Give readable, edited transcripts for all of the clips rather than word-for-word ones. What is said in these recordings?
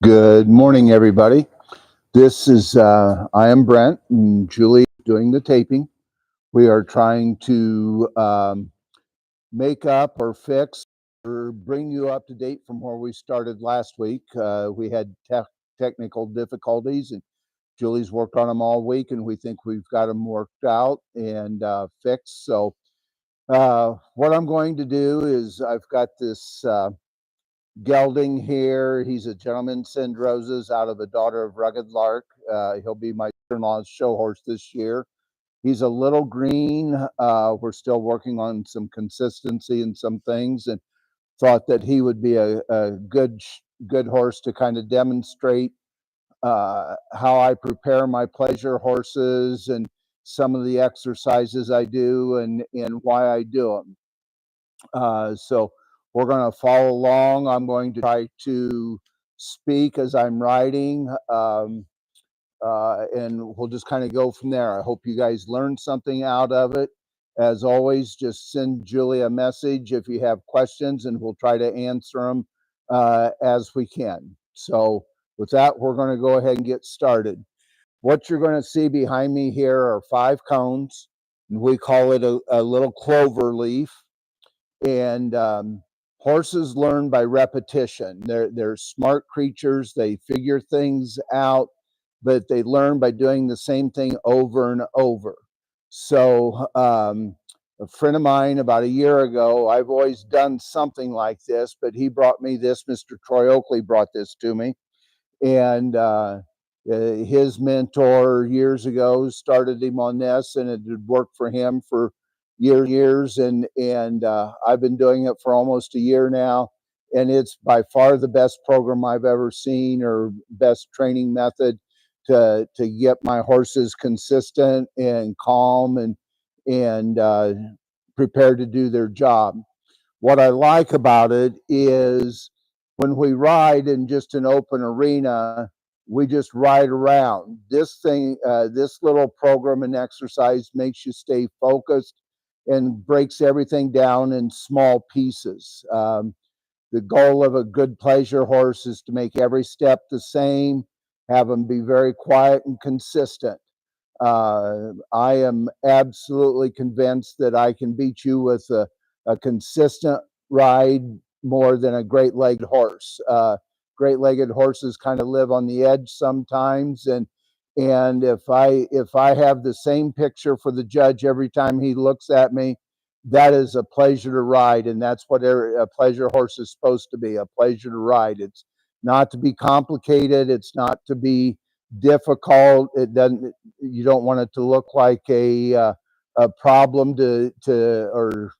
Good morning, everybody. This is, I am Brent and Julie doing the taping. We are trying to make up or fix or bring you up to date from where we started last week. We had technical difficulties, and Julie's worked on them all week, and we think we've got them worked out and fixed. So, what I'm going to do is I've got this. Gelding here. He's a gentleman send roses out of a daughter of Rugged Lark. He'll be my sister-in-law's show horse this year. He's a little green. We're still working on some consistency and some things, and thought that he would be a good horse to kind of demonstrate how I prepare my pleasure horses and some of the exercises I do and why I do them. So we're going to follow along. I'm going to try to speak as I'm writing, and we'll just kind of go from there. I hope you guys learned something out of it. As always, just send Julie a message if you have questions, and we'll try to answer them as we can. So with that, we're going to go ahead and get started. What you're going to see behind me here are 5 cones. And we call it a little clover leaf. And horses learn by repetition. They're smart creatures. They figure things out, but they learn by doing the same thing over and over. So a friend of mine about a year ago, I've always done something like this, but he brought me this. Mr. Troy Oakley brought this to me, and his mentor years ago started him on this, and it had worked for him for years, and I've been doing it for almost a year now, and it's by far the best program I've ever seen, or best training method to get my horses consistent and calm and prepared to do their job. What I like about it is when we ride in just an open arena, we just ride around. This thing, this little program and exercise makes you stay focused and breaks everything down in small pieces. The goal of a good pleasure horse is to make every step the same, have them be very quiet and consistent. I am absolutely convinced that I can beat you with a consistent ride more than a great-legged horse. Great-legged horses kind of live on the edge sometimes, and if I have the same picture for the judge every time he looks at me, that is a pleasure to ride, and that's what a pleasure horse is supposed to be, a pleasure to ride. It's not to be complicated. It's not to be difficult. It doesn't. You don't want it to look like a problem to or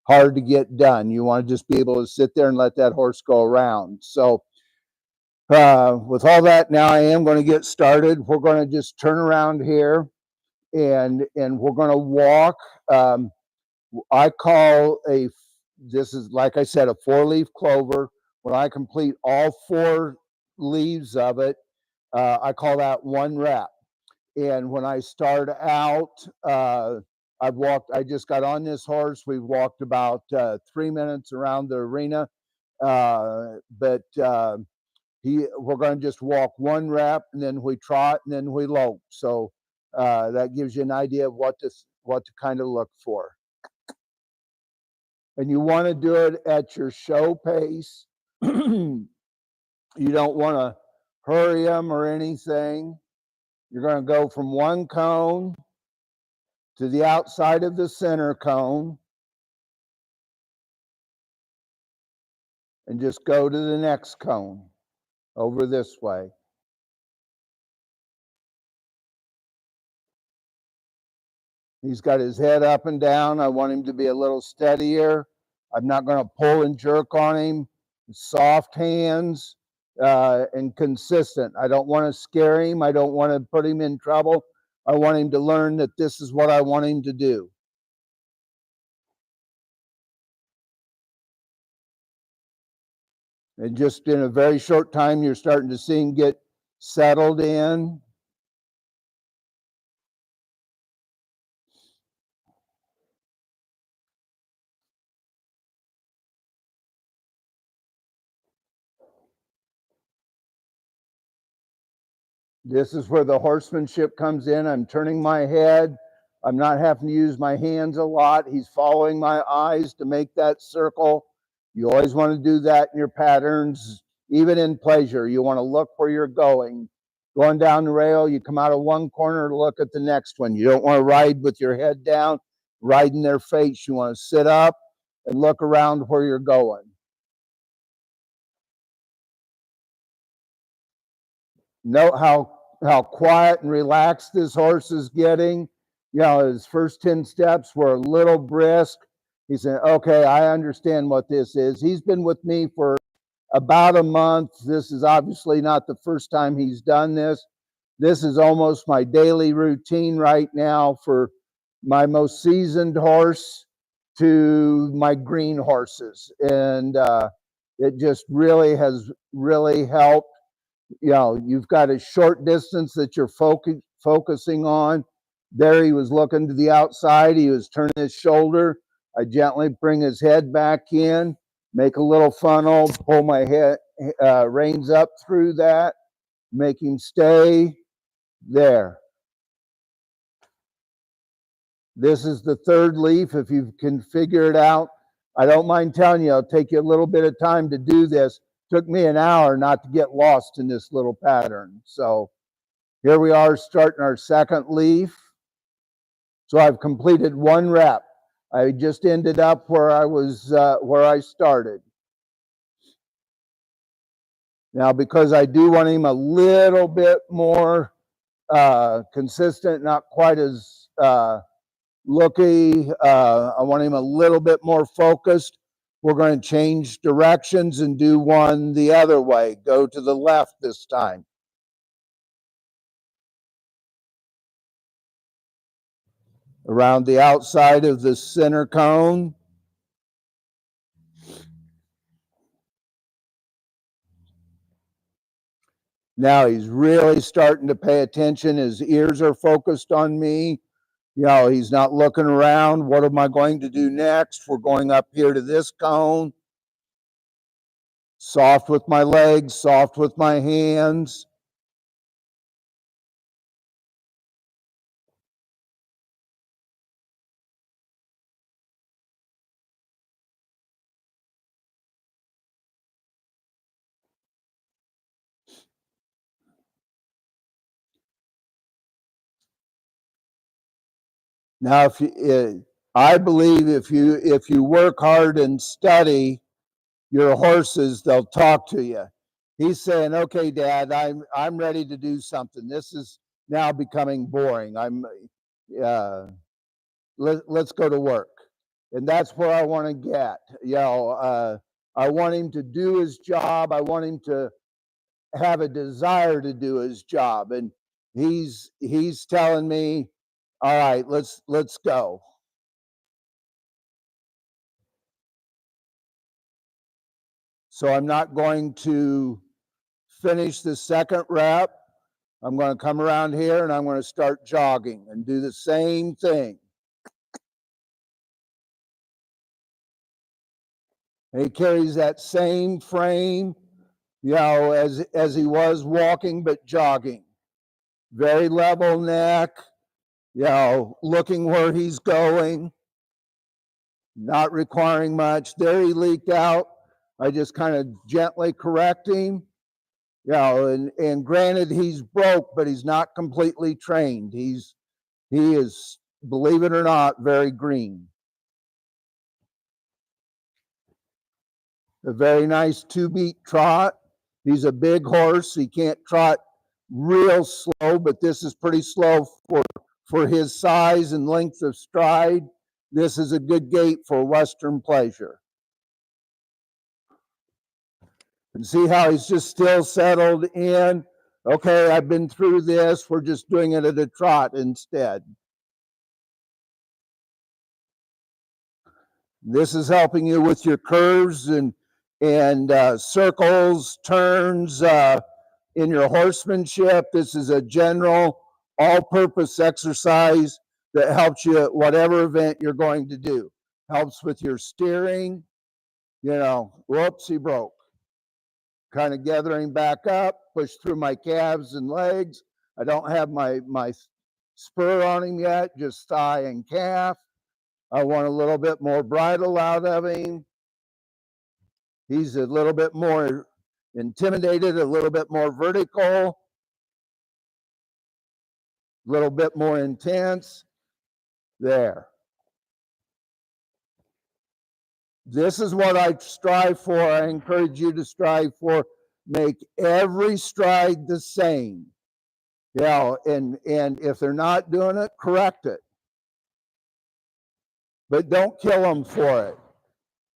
hard to get done. You want to just be able to sit there and let that horse go around. So with all that, now I am going to get started. We're going to just turn around here, and we're going to walk. I call this is, like I said, a 4-leaf clover. When I complete all 4 leaves of it, I call that 1 rep. And when I start out, I just got on this horse. We've walked about 3 minutes around the arena. But we're going to just walk 1 rep, and then we trot, and then we lope. So that gives you an idea of what to kind of look for. And you want to do it at your show pace. You don't want to hurry them or anything. You're going to go from 1 cone to the outside of the center cone and just go to the next cone over this way. He's got his head up and down. I want him to be a little steadier. I'm not going to pull and jerk on him. Soft hands and consistent. I don't want to scare him. I don't want to put him in trouble. I want him to learn that this is what I want him to do. And just in a very short time, you're starting to see him get settled in. This is where the horsemanship comes in. I'm turning my head. I'm not having to use my hands a lot. He's following my eyes to make that circle. You always want to do that in your patterns, even in pleasure. You want to look where you're going. Going down the rail, you come out of one corner to look at the next one. You don't want to ride with your head down, right in their face. You want to sit up and look around where you're going. Note how quiet and relaxed this horse is getting. You know, his first 10 steps were a little brisk. He said, okay, I understand what this is. He's been with me for about a month. This is obviously not the first time he's done this. This is almost my daily routine right now, for my most seasoned horse to my green horses. And it just really has really helped. You know, you've got a short distance that you're focusing on. There he was looking to the outside. He was turning his shoulder. I gently bring his head back in, make a little funnel, pull my head reins up through that, make him stay there. This is the third leaf. If you can figure it out, I don't mind telling you, it'll take you a little bit of time to do this. Took me an hour not to get lost in this little pattern. So here we are starting our second leaf. So I've completed one rep. I just ended up where I started. Now, because I do want him a little bit more consistent, not quite as looky, I want him a little bit more focused. We're going to change directions and do one the other way. Go to the left this time. Around the outside of the center cone. Now he's really starting to pay attention. His ears are focused on me. You know, he's not looking around. What am I going to do next? We're going up here to this cone. Soft with my legs, soft with my hands. Now, I believe if you work hard and study your horses, they'll talk to you. He's saying, "Okay, Dad, I'm ready to do something. This is now becoming boring. Let's go to work." And that's where I want to get. You know, I want him to do his job. I want him to have a desire to do his job, and he's telling me, "All right, let's go." So I'm not going to finish the second rep. I'm going to come around here and I'm going to start jogging and do the same thing. And he carries that same frame, you know, as he was walking, but jogging. Very level neck, you know, looking where he's going, not requiring much. There he leaked out. I just kind of gently correct him. You know, and granted, he's broke, but he's not completely trained. He is, believe it or not, very green. A very nice 2-beat trot. He's a big horse. He can't trot real slow, but this is pretty slow for his size and length of stride. This is a good gait for Western pleasure. And see how he's just still settled in. Okay, I've been through this. We're just doing it at a trot instead. This is helping you with your curves and circles, turns in your horsemanship. This is a general all-purpose exercise that helps you at whatever event you're going to do. Helps with your steering. You know, whoops, he broke. Kind of gathering back up, push through my calves and legs, I don't have my spur on him yet, just thigh and calf. I want a little bit more bridle out of him. He's a little bit more intimidated, a little bit more vertical, a little bit more intense. There. This is what I strive for. I encourage you to strive for. Make every stride the same. Yeah, and if they're not doing it, correct it. But don't kill them for it.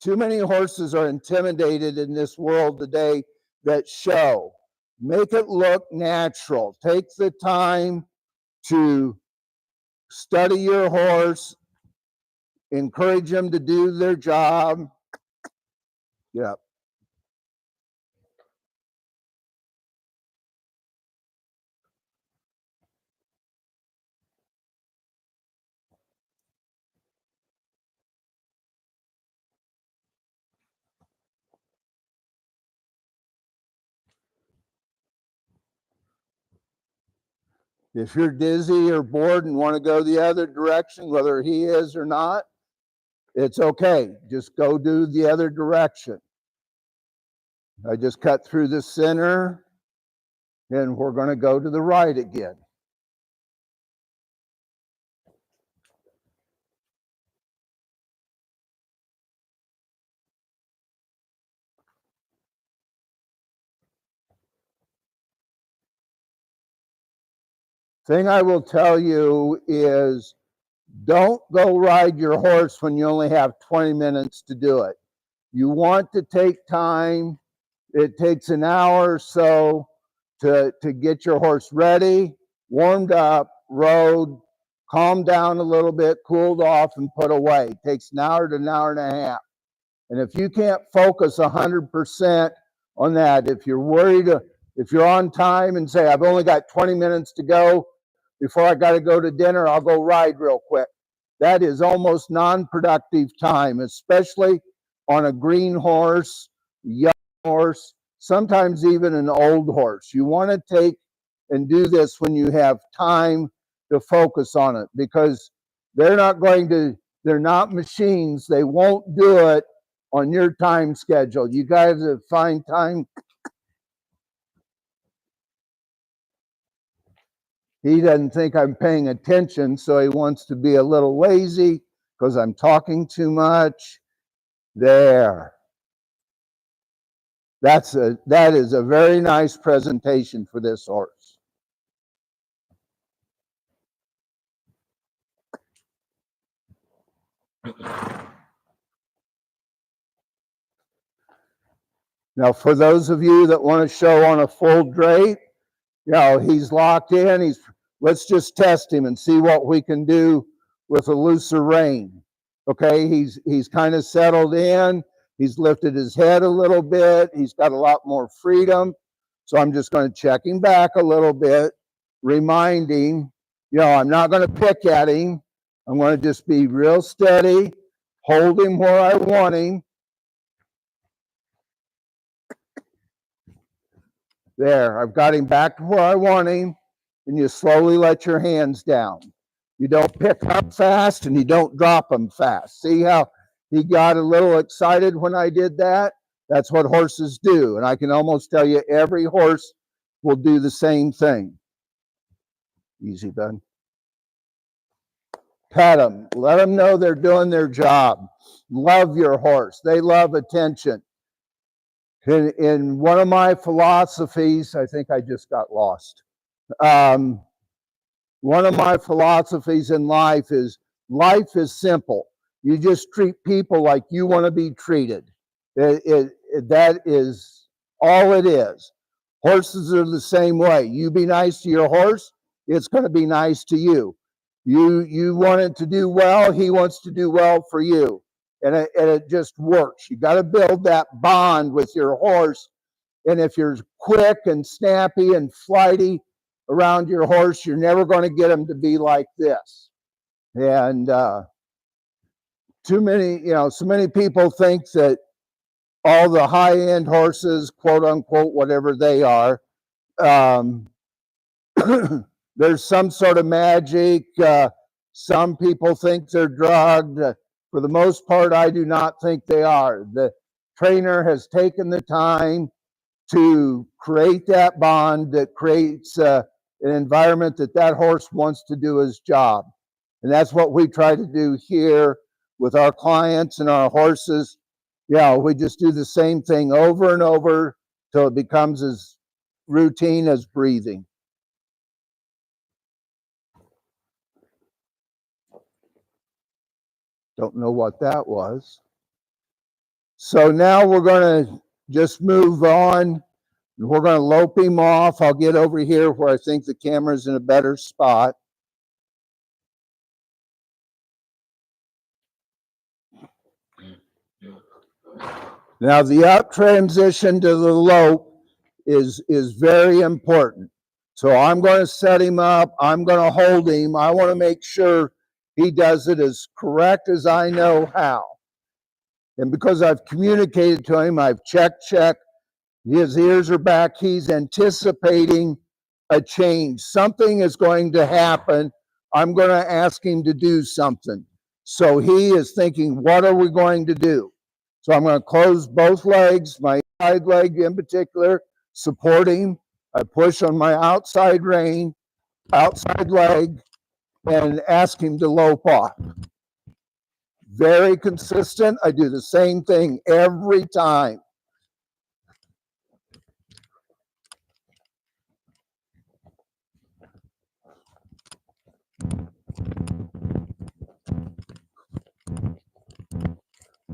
Too many horses are intimidated in this world today that show. Make it look natural. Take the time to study your horse, encourage them to do their job. Yep. If you're dizzy or bored and want to go the other direction, whether he is or not, it's okay. Just go do the other direction. I just cut through the center, and we're going to go to the right again. Thing I will tell you is don't go ride your horse when you only have 20 minutes to do it. You want to take time. It takes an hour or so to get your horse ready, warmed up, rode, calmed down a little bit, cooled off, and put away. It takes an hour to an hour and a half. And if you can't focus 100% on that, if you're worried, if you're on time and say, I've only got 20 minutes to go before I got to go to dinner, I'll go ride real quick. That is almost non-productive time, especially on a green horse, young horse, sometimes even an old horse. You want to take and do this when you have time to focus on it, because they're not machines. They won't do it on your time schedule. You guys find time. He doesn't think I'm paying attention, so he wants to be a little lazy because I'm talking too much. There. That is a very nice presentation for this horse. Now, for those of you that want to show on a full drape, he's locked in. Let's just test him and see what we can do with a looser rein. Okay, he's kind of settled in. He's lifted his head a little bit. He's got a lot more freedom. So I'm just going to check him back a little bit, reminding, I'm not going to pick at him. I'm going to just be real steady, hold him where I want him. There, I've got him back to where I want him, and you slowly let your hands down. You don't pick up fast, and you don't drop them fast. See how he got a little excited when I did that? That's what horses do, and I can almost tell you every horse will do the same thing. Easy, bud. Pet them. Let them know they're doing their job. Love your horse. They love attention. In one of my philosophies, I think I just got lost. One of my philosophies in life is simple. You just treat people like you want to be treated. That is all it is. Horses are the same way. You be nice to your horse, it's going to be nice to you. You want it to do well, he wants to do well for you. And it just works. You got to build that bond with your horse. And if you're quick and snappy and flighty around your horse, you're never going to get him to be like this. And so many people think that all the high-end horses, quote unquote, whatever they are there's some sort of magic. Some people think they're drugged. For the most part, I do not think they are. The trainer has taken the time to create that bond that creates an environment that horse wants to do his job. And that's what we try to do here with our clients and our horses. Yeah, we just do the same thing over and over till it becomes as routine as breathing. Don't know what that was. So now we're going to just move on. We're going to lope him off. I'll get over here where I think the camera's in a better spot. Now the up transition to the lope is very important. So I'm going to set him up. I'm going to hold him. I want to make sure he does it as correct as I know how. And because I've communicated to him, I've checked. His ears are back. He's anticipating a change. Something is going to happen. I'm going to ask him to do something. So he is thinking, what are we going to do? So I'm going to close both legs, my side leg in particular, support him. I push on my outside rein, outside leg, and ask him to lope off. Very consistent. I do the same thing every time.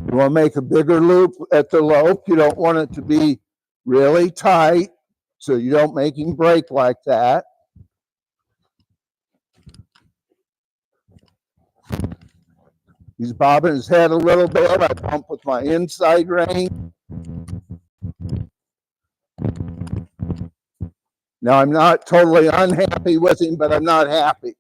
You want to make a bigger loop at the lope. You don't want it to be really tight, so you don't make him break like that. He's bobbing his head a little bit. I pump with my inside rein. Now, I'm not totally unhappy with him, but I'm not happy.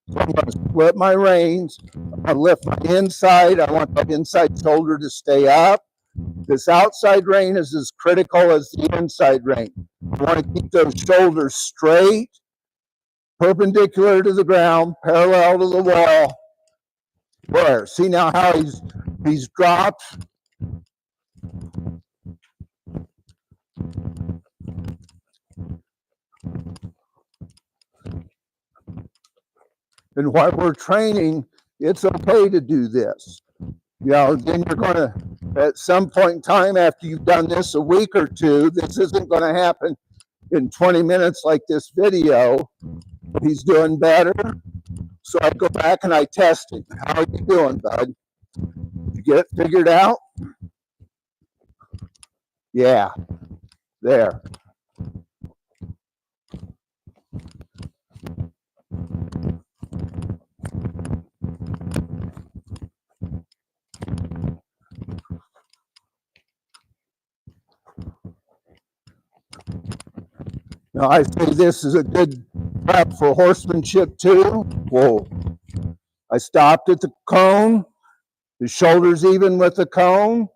So I'm going to split my reins. I lift my inside. I want that inside shoulder to stay up. This outside rein is as critical as the inside rein. I want to keep those shoulders straight, perpendicular to the ground, parallel to the wall. There. See now how he's dropped? And while we're training, it's okay to do this. You know, then you're going to, at some point in time after you've done this a week or two, this isn't going to happen in 20 minutes like this video. He's doing better. So I go back and I test him. How are you doing, bud? Did you get it figured out? Yeah, there. Now I say this is a good prep for horsemanship too. Whoa. I stopped at the cone. His shoulder's even with the cone.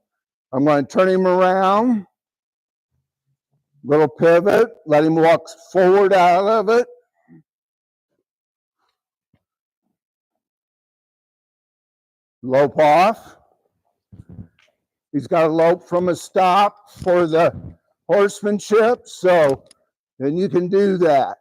I'm going to turn him around. Little pivot. Let him walk forward out of it. Lope off. He's got to lope from a stop for the horsemanship. So then you can do that.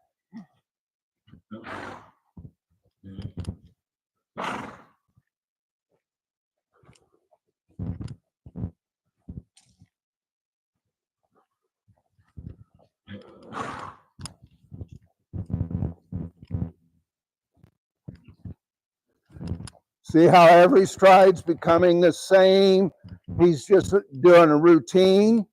See how every stride's becoming the same. He's just doing a routine.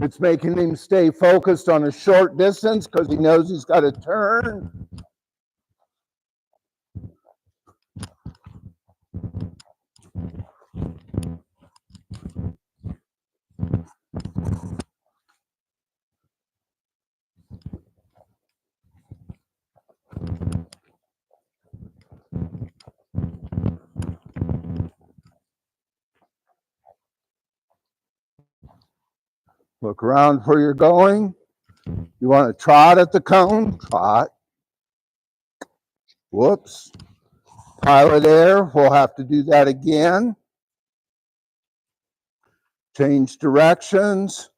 It's making him stay focused on a short distance because he knows he's got to turn. Look around where you're going. You want to trot at the cone? Trot. Whoops. Pilot air. We'll have to do that again. Change directions.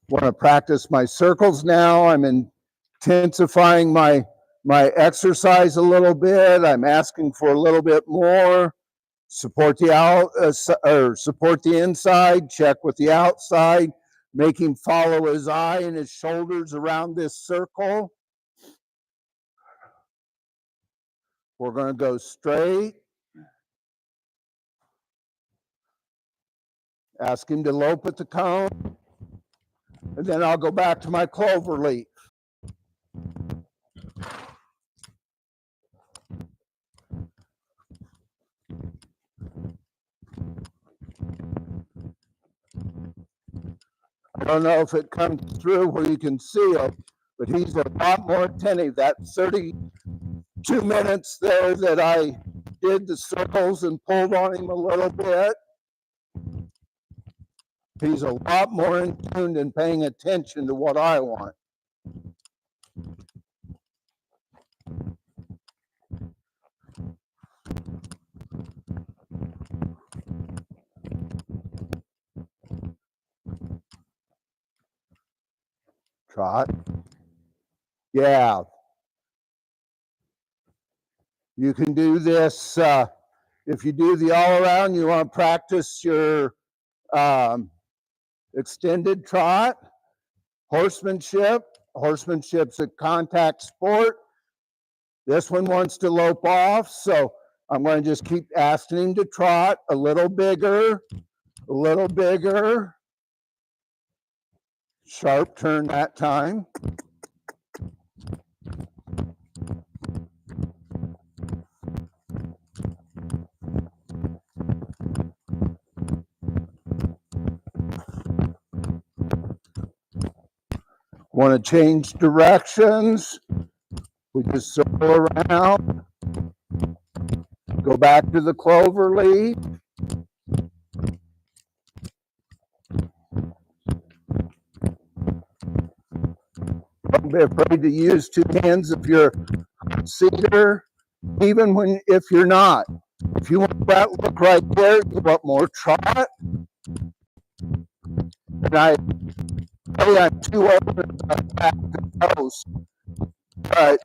Want to practice my circles now. I'm intensifying my exercise a little bit. I'm asking for a little bit more. Support the support the inside. Check with the outside. Make him follow his eye and his shoulders around this circle. We're going to go straight. Ask him to lope at the cone. And then I'll go back to my clover leaf. I don't know if it comes through where you can see him, but he's a lot more attentive. That 32 minutes there that I did the circles and pulled on him a little bit, he's a lot more in tune and paying attention to what I want. Trot. Yeah. You can do this. If you do the all around, you want to practice your extended trot. Horsemanship. Horsemanship's a contact sport. This one wants to lope off, so I'm going to just keep asking him to trot a little bigger, a little bigger. Sharp turn that time. Want to change directions. We just circle around. Go back to the clover leaf. Don't be afraid to use two hands if you're a seater, even if you're not. If you want that look right there, you want more trot. And I'm too open back to toes, but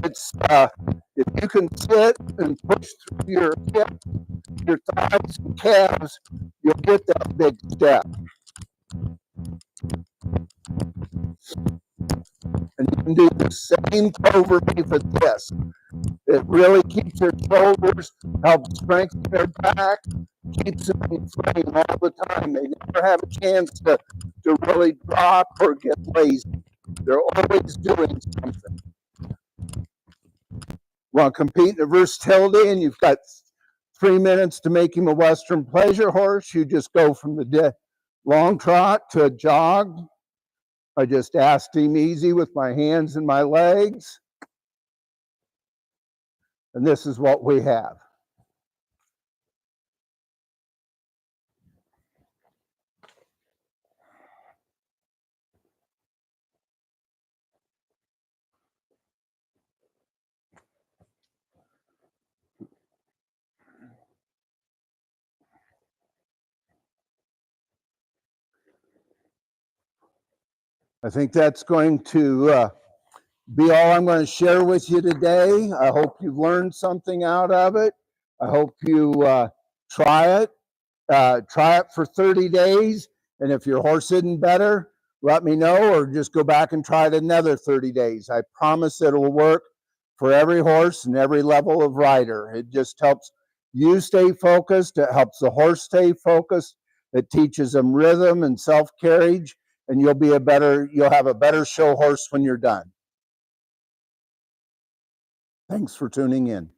it's if you can sit and push through your hip, your thighs and calves, you'll get that big step. And you can do the same clover leaf as this. It really keeps your shoulders, helps strengthen their back, keeps them in frame all the time. They never have a chance to really drop or get lazy. They're always doing something. Want to compete in a versatility, and you've got 3 minutes to make him a Western pleasure horse. You just go from the long trot to a jog. I just asked him easy with my hands and my legs. And this is what we have. I think that's going to be all I'm going to share with you today. I hope you've learned something out of it. I hope you try it. Try it for 30 days. And if your horse isn't better, let me know, or just go back and try it another 30 days. I promise it'll work for every horse and every level of rider. It just helps you stay focused. It helps the horse stay focused. It teaches them rhythm and self-carriage, and you'll have a better show horse when you're done. Thanks for tuning in.